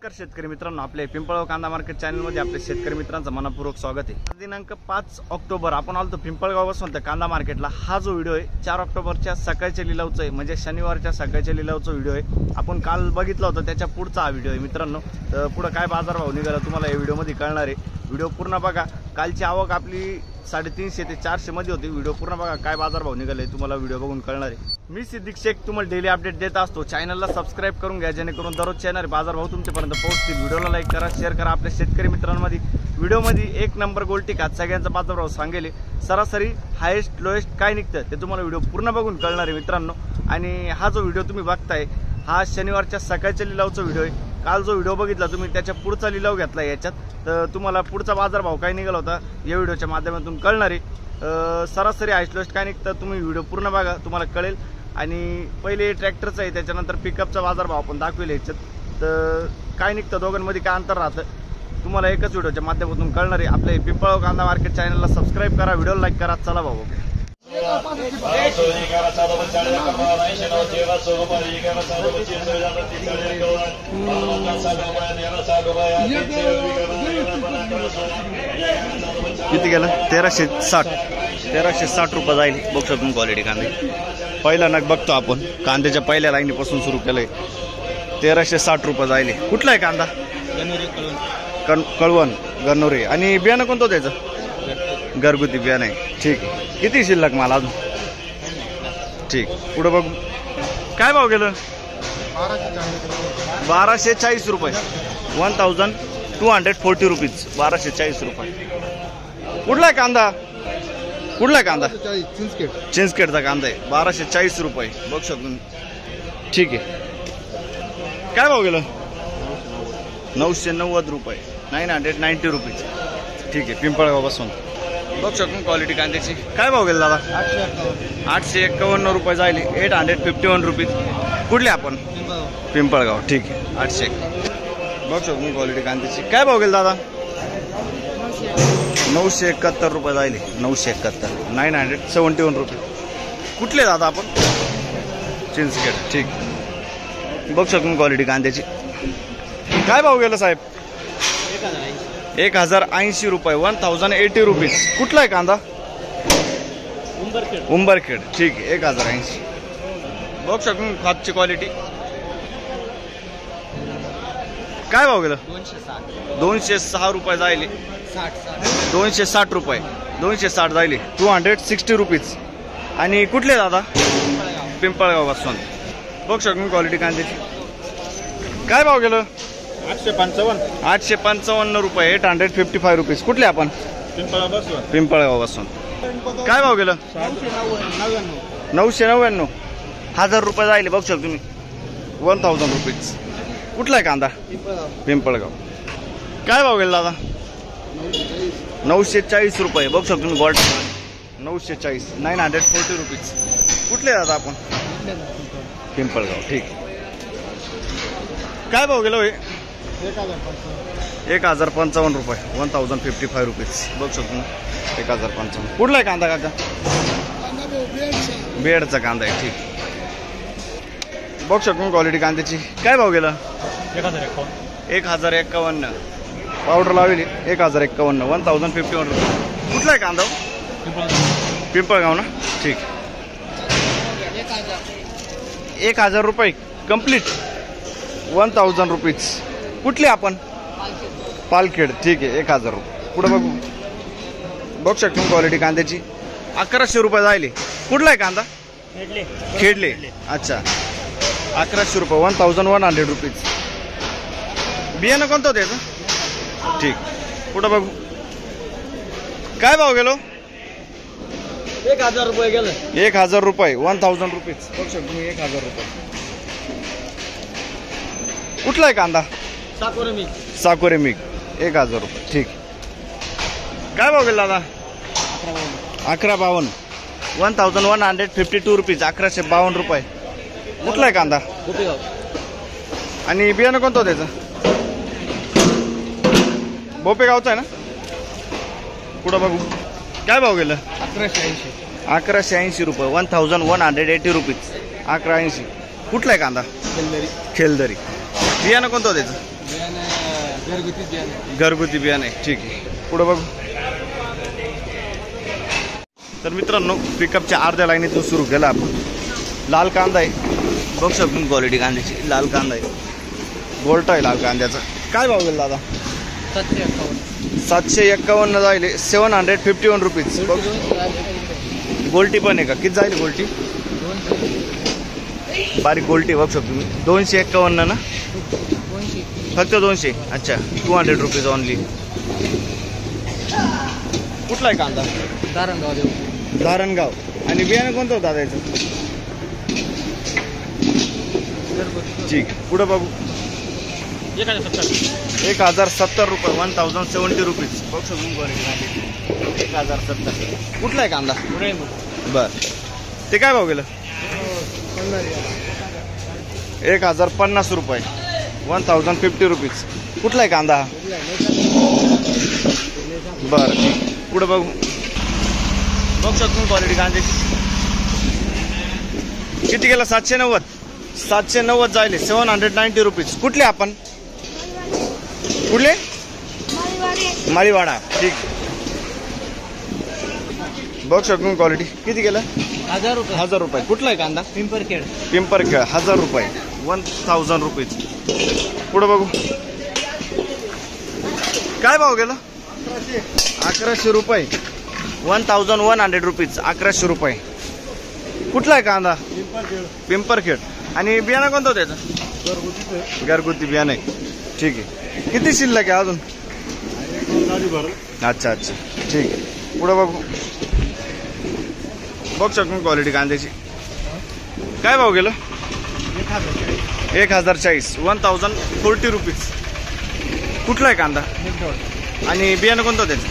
नमस्कार शेतकरी मित्रांनो, आपले पिंपळगाव कांदा मार्केट चॅनलमध्ये आपले शेतकरी मित्रांचं मनपूर्वक स्वागत आहे। दिनांक 5 ऑक्टोबर आपण आलो पिंपळगाव बसून कांदा मार्केटला। हा जो व्हिडिओ आहे 4 ऑक्टोबरच्या सकाळच्या लिलावचा आहे, म्हणजे शनिवारच्या सकाळच्या लिलावचा व्हिडिओ आहे। आपण काल बघितला होता त्याच्या पुढचा हा व्हिडिओ आहे मित्रांनो। तर पुढे काय बाजारभाव निघाला तुम्हाला या व्हिडिओमध्ये कळणार आहे। व्हिडिओ पूर्ण बघा। कालची आवक आपली 350 ते 400 मध्ये होती। व्हिडिओ पूर्ण बघा, काय बाजारभाव निघाले तुम्हाला व्हिडिओ बघून कळणार आहे। मी सिद्दीक शेख तुम्हाला डेली अपडेट देत असतो। चॅनलला सबस्क्राइब करून घ्या, जेणेकरून दररोज येणारे बाजारभाव तुमच्यापर्यंत पोहोचतील। व्हिडिओला लाईक करा, शेअर करा। आपल्या शेतकरी मित्रांमध्ये व्हिडिओमध्ये एक नंबर गोल्टी का सगळ्यांचा बाजारभाव सांगेल। सरासरी हायेस्ट लोएस्ट काय निघतं ते तुम्हाला व्हिडिओ पूर्ण बघून कळणार आहे मित्रांनो। आणि हा जो व्हिडिओ तुम्ही बघताय हा शनिवारच्या सकाळच्या लिलावचा व्हिडिओ आहे। काल जो व्हिडिओ बघितला तुम्ही त्याच्या पुढचा लिलाव घेतला याच्यात, तर तुम्हाला पुढचा बाजारभाव काय निघाला होता या व्हिडिओच्या माध्यमातून कळणार आहे। सरासरी हायेस्ट लोएस्ट काय निघतं तुम्ही व्हिडिओ पूर्ण बघा, तुम्हाला कळेल। आणि पहिले ट्रॅक्टरचा आहे, त्याच्यानंतर पिकअपचा बाजारभाव आपण दाखवेल याच्यात। तर काय निघतं दोघांमध्ये काय अंतर राहतं तुम्हाला एकच व्हिडिओच्या माध्यमातून कळणार आहे। आपले पिंपळगाव कांदा मार्केट चॅनलला सबस्क्राइब करा, व्हिडिओला लाईक करा। चला भाऊ ओके। किती गेलं? 1360 रुपये जाईल। बघू शकतो क्वालिटी कांदे। पहिला नग बघतो आपण, कांद्याच्या पहिल्या लाईनीपासून सुरू केलंय। 1360 रुपये जाईल। कुठला आहे कांदा? कळवण गणोरे। आणि बियाणं कोणतं त्याचं? घरगुती बियाणं आहे। ठीक आहे। किती शिल्लक माल अजून? ठीक। पुढे बघू काय भाव गेलं? 1240 रुपये। 1240 रुपीज। 1240 रुपये। कुठला आहे कांदा? कुठला आहे कांदा? चिंचखेडचा कांदा आहे। 1240 रुपये बघ शकून। ठीक आहे। काय भाव गेलं? 990 रुपये। 990 रुपीज। ठीक आहे। पिंपळगाव बसून बघ शकून क्वालिटी कांद्याची। काय भाव गेला दादा? 851 रुपये जाईल। 851 रुपीज। कुठले आपण? पिंपळगाव। ठीक आहे। 801 बघ शकून क्वालिटी कांद्याची। काय भाव गेला दादा? 971 रुपये जाईल। 971 971 रुपये। कुठले दादा आपण? चिंचखेड। ठीक। बघ शकून क्वालिटी कांद्याची। काय भाव गेला साहेब? 1080 रुपये। 1080 रुपीज। कुठला आहे कांदा? उंबरखेड। ठीक आहे। 1080 बघ शकून खातची क्वालिटी। काय भाव गेलं? 206 रुपये जाईल। 260 रुपये। 260 जाईल। 260 रुपीज। आणि कुठले दादा? पिंपळगाव बसून बघ शकून क्वालिटी कांद्याची। काय भाव गेलं? 855 रुपये। 855 रुपीज। कुठले आपण? पिंपळगाव बसून। काय भाव गेलं? 999 1000 रुपये जाईल। बघू शकतो तुम्ही 1000 रुपीज। कुठला आहे कांदा? पिंपळगाव। काय भाव गेला दादा? 940 रुपये। बघू शकतो तुम्ही गोल्ड 940 940 रुपीज। कुठले दादा आपण? पिंपळगाव। ठीक। काय भाव गेलो? 1055 रुपये। 1055 रुपीज। बघू शकतो 1055। कुठला आहे कांदा काका? बेडचा कांदा आहे। ठीक। बघू शकतो क्वालिटी कांद्याची। काय भाव गेला? 1051 पावडर लावली। 1051 1051 रुपये। कुठला आहे कांदा? पिंपळगाव ना। ठीक। 1000 रुपये कंप्लीट। 1000 रुपीज। कुठले आपण? पालखेड। ठीक आहे। 1000 रुपये। पुढे बघू बघू शकतो क्वालिटी कांद्याची। 1100 रुपये जाईल। कुठला आहे कांदा? खेडले। अच्छा 1100 रुपये। 1100 रुपीज। बियाणं कोणतं त्याचं? ठीक। पुढे बघू काय भाव गेलो? 1000 रुपये गेलं। 1000 रुपये। 1000 रुपीज। बघू शकतो 1000 रुपये। कुठला आहे कांदा? साकोरे मिग 1000 रुपये। ठीक। काय भाव गेला दादा? 1152 1152 रुपीज। 1152 रुपये। कुठला आहे कांदा? आणि बियाणं कोणतं त्याचं? बोपेगावचं आहे ना। पुढं बघू काय भाव गेलं? 1180 रुपये। 1180 रुपीज। 1180। कुठला आहे कांदा? खेलदरी। बियाणं कोणतं त्याचं? घरगुती बियाणे. ठीक आहे, पुढे बघू. तर मित्रांनो, पिकअपच्या अर्ध्या लाईनीतून सुरू केला आपण. लाल कांदा आहे, बघू शकतो क्वालिटी कांद्याची. लाल कांदा आहे, गोल्ट आहे लाल कांद्याचा. काय भाव गेला दादा? 751 जाईल. 751 रुपीज. गोल्टी पण आहे का? किती जाईल गोल्टी? बारीक गोल्टी बघू शकतो मी. 251 ना? फक्त 200. अच्छा, 200 रुपीज ऑनली. कुठला आहे कांदा? धारणगाव. आणि बियाणं कोणतं होतं दादा याचं? ठीक, पुढे बघू. 1070 रुपये. 1070 रुपीज. बघू शकतो 1070. कुठला आहे कांदा? बर, ते काय भाव गेलं? 1050 रुपये. 1050 रुपीज. कुठला आहे कांदा? बरं, ठीक. पुढे बघू. बघू शकतो क्वालिटी कांद्याची. किती गेला? 790. 790 जायले. 790 रुपीज. कुठले आपण? कुठले? माळीवाडा. ठीक. बघू शकतो क्वालिटी. किती गेलं? 1000 रुपये. कुठला आहे कांदा? पिंपरखेड. 1000 रुपये. 1000 रुपीज. पुढे बघू. काय भाव गेला? 1100 रुपये. 1100 रुपीज. 1100 रुपये. कुठला आहे कांदा? पिंपरखेड. आणि बियाणं कोणतं होतं त्याचं? घरगुती बियाणं आहे. ठीक आहे. किती शिल्लक आहे अजून? अच्छा अच्छा, ठीक आहे. पुढे बघू. बघू शकतो क्वालिटी कांद्याची. काय भाव गेलं? 1040. 1040 रुपीज. कुठला आहे कांदा? आणि बियाणं कोणतं त्याचं?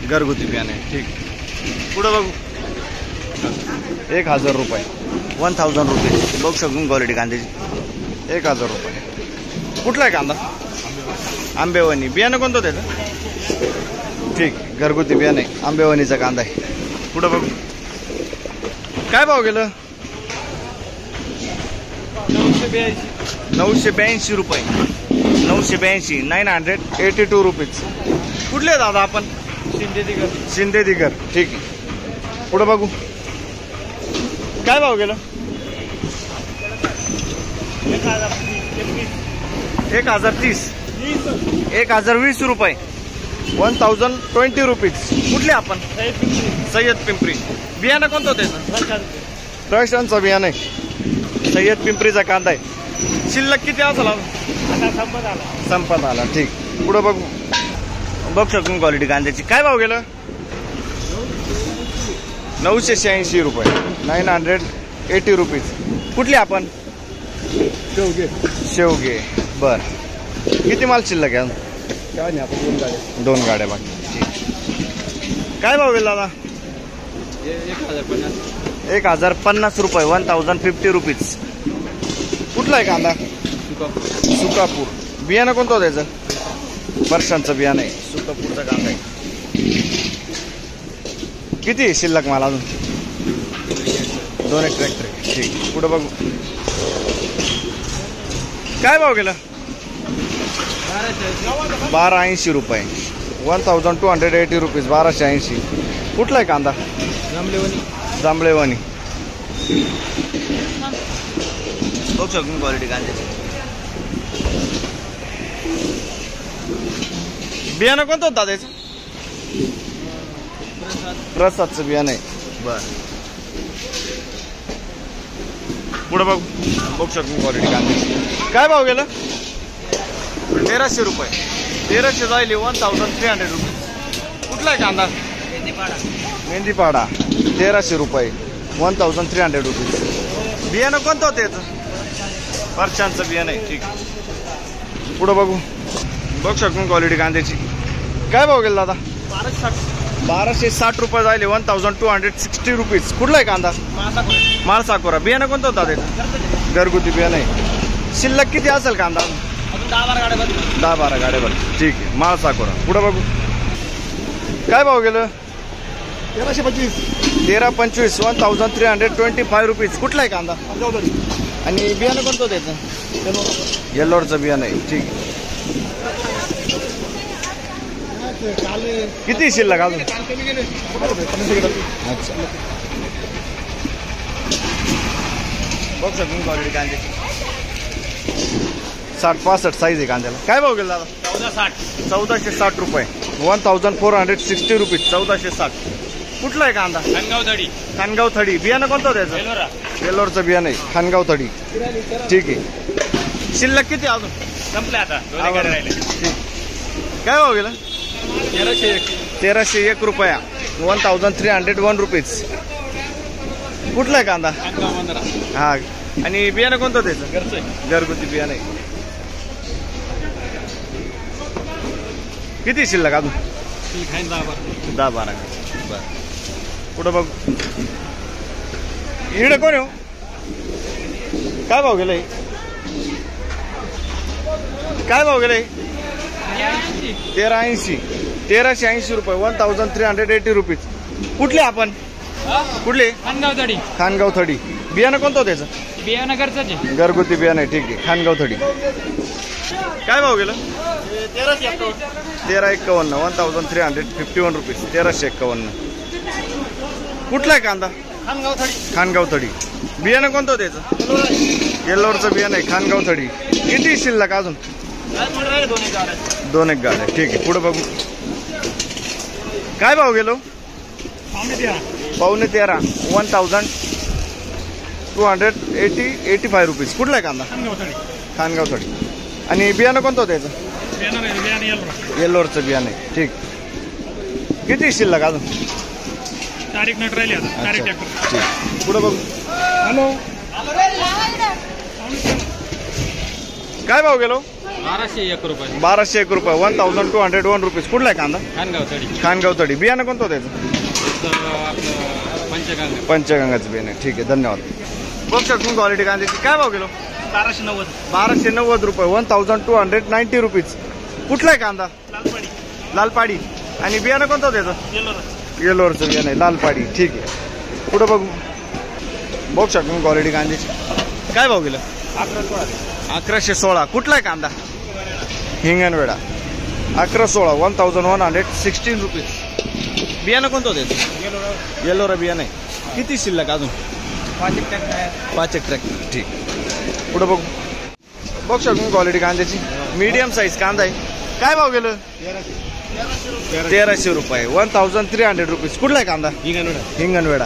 घरगुती बियाणं आहे. ठीक. पुढे बघू. 1000 रुपये. 1000 रुपीज. बघू शकतो क्वालिटी कांद्याची. 1000 रुपये. कुठला आहे कांदा? आंबेवणी. बियाणं कोणतं त्याचं? ठीक, घरगुती बियाणं आहे. आंबेवणीचा कांदा आहे. पुढे बघू. काय भाव गेलं? 982 रुपये. 982. 982 रुपीज. कुठले दादा आपण? शिंदेदिगर. ठीक आहे. पुढे बघू. काय भाव गेलं? 1030. 1020 रुपये. 1020 रुपीज. कुठले आपण? सय्यद पिंपरी. बियाणं कोणतं होतं? प्रशांतचं बियाणं आहे. सय्यद पिंपरीचा कांदा आहे. शिल्लक किती असेल? संपत आला. ठीक. पुढे बघू. बघू शकतो क्वालिटी कांद्याची. काय भाव गेलं? 986 रुपये. 980 रुपीज. कुठली आपण? शेवगे. बर, किती माल शिल्लक आहे? काय नाही, आपण 2 गाड्या बाकी. ठीक. काय भाव गेला दादा? 1050 रुपये. 1050 रुपीज. कुठला आहे कांदा? सुकापूर. बियाणं कोणतं होतं त्याचं? वर्षांचं बियाणं आहे. सुकापूरचा कांदा आहे. किती शिल्लक माल अजून? 2 ट्रॅक्टर. ठीक. पुढे बघू. काय भाव गेला? 1280 रुपये. 1280 रुपीज. 1280. कुठला आहे कांदा? जांभळेवाणी. बघू शकतो क्वालिटी कांद्याची. बियाणं कोणतं होतं दादा याचं? प्रसादचं बियाणं आहे. बर, पुढे बघू. बघू शकतो क्वालिटी कांद्याची. काय भाव गेलं? 1300 रुपये. 1300 जाईल. 1300 रुपीज. कुठला आहे कांदा? मेंदीपाडा. 1300 रुपये. 1300 रुपीज. बियाणं कोणतं होतं याचं? वर्षांचं बियाणं आहे. ठीक. पुढे बघू. बघू शकतो क्वालिटी कांद्याची. काय भाव गेला दादा? 1260 रुपये जाईल. 1260 रुपीज. कुठला आहे कांदा? माळसाकोरा. बियाणं कोणतं होतं त्याचं? घरगुती बियाणं आहे. शिल्लक किती असेल कांदा? 10-12 गाड्यावर. ठीक आहे. माळसाकोरा. पुढे बघू. काय भाव गेलं? 1325. 1325. 1325 रुपीज. कुठला आहे कांदा? आणि बियाणं कोणतं त्याचं? येल्लोरचं बियाणं आहे, ठीक आहे. किती शिल्लक अजून? अच्छा, बघ सर तुम्ही क्वालिटी कांदे 60-65 साईज आहे कांद्याला. काय भाव गेला दादा? 1460 रुपये, 1460 रुपीज, 1460. कुठला आहे कांदा? खानगाव थडी. बियाणं कोणतं त्याचं? येल्लोरचं बियाणं आहे, खानगाव थडी, ठीक आहे. शिल्लक किती अजून? संपले आता. काय भाव गेला? 1301 रुपया, 1301 रुपीज. कुठला आहे कांदा? हा, आणि बियाणं कोणतं त्याचं? घरगुती बियाणं आहे. किती शिल्लक अजून? 10-12. बरं, कुठं बघ. इकडे कोण येऊ? काय भाव गेलं? काय भाव गेलं? 1380 रुपये, 1380 रुपीज. कुठले आपण? कुठले? खानगाव थडी. बियाणं कोणतं त्याचं? बियाणं घरचं, घरगुती बियाणं आहे, ठीक आहे. खानगाव थडी. काय भाव गेलं? 1351, 1351 रुपीज, 1351. कुठला आहे कांदा? खानगाव थडी. बियाणं कोणतं त्याचं? येल्लोरचं बियाणं आहे, खानगाव थडी. किती शिल्लक अजून? 2 एक गाड आहे, ठीक आहे. पुढे बघू. काय भाव गेलो? 13.5, 1285 रुपीज. कुठला आहे कांदा? खानगाव थडी. आणि बियाणं कोणतं त्याचं? येल्लोरचं बियाणं आहे, ठीक. किती शिल्लक अजून? तारीख नट राहिली आता. ठीक, पुढे बघू. हॅलो, काय भाव गेलो? 1201 रुपये, 1201 रुपये, 1201 रुपीज. कुठला आहे कांदा? खानगाव थडी. बियाणं कोणतं त्याचं? पंचगंगाचं बियाणं, ठीक आहे. धन्यवाद. बघ शकतो क्वालिटी कांद्याची. काय भाव गेलो? 1290 रुपये, 1290 रुपीज. कुठला आहे कांदा? लालपाडी. आणि बियाणं कोणतं त्याचं? येल्लोरचं बियाणं आहे, लालपाडी, ठीक आहे. पुढं बघू. बघ शकतो क्वालिटी कांद्याची. काय भाव गेलं? 1116. कुठला आहे कांदा? हिंगणवेडा. 1116, 1116 रुपीज. बियाणं कोणतं त्याचं? येल्लोरा बियाणं आहे. किती शिल्लक अजून? 5 एक ट्रॅक, ठीक. पुढं बघू. बघ शकतो क्वालिटी कांद्याची. मीडियम साईज कांदा आहे. काय भाव गेलं? 1300 रुपये, 1300 रुपीज. कुठला आहे कांदा? हिंगणवेडा.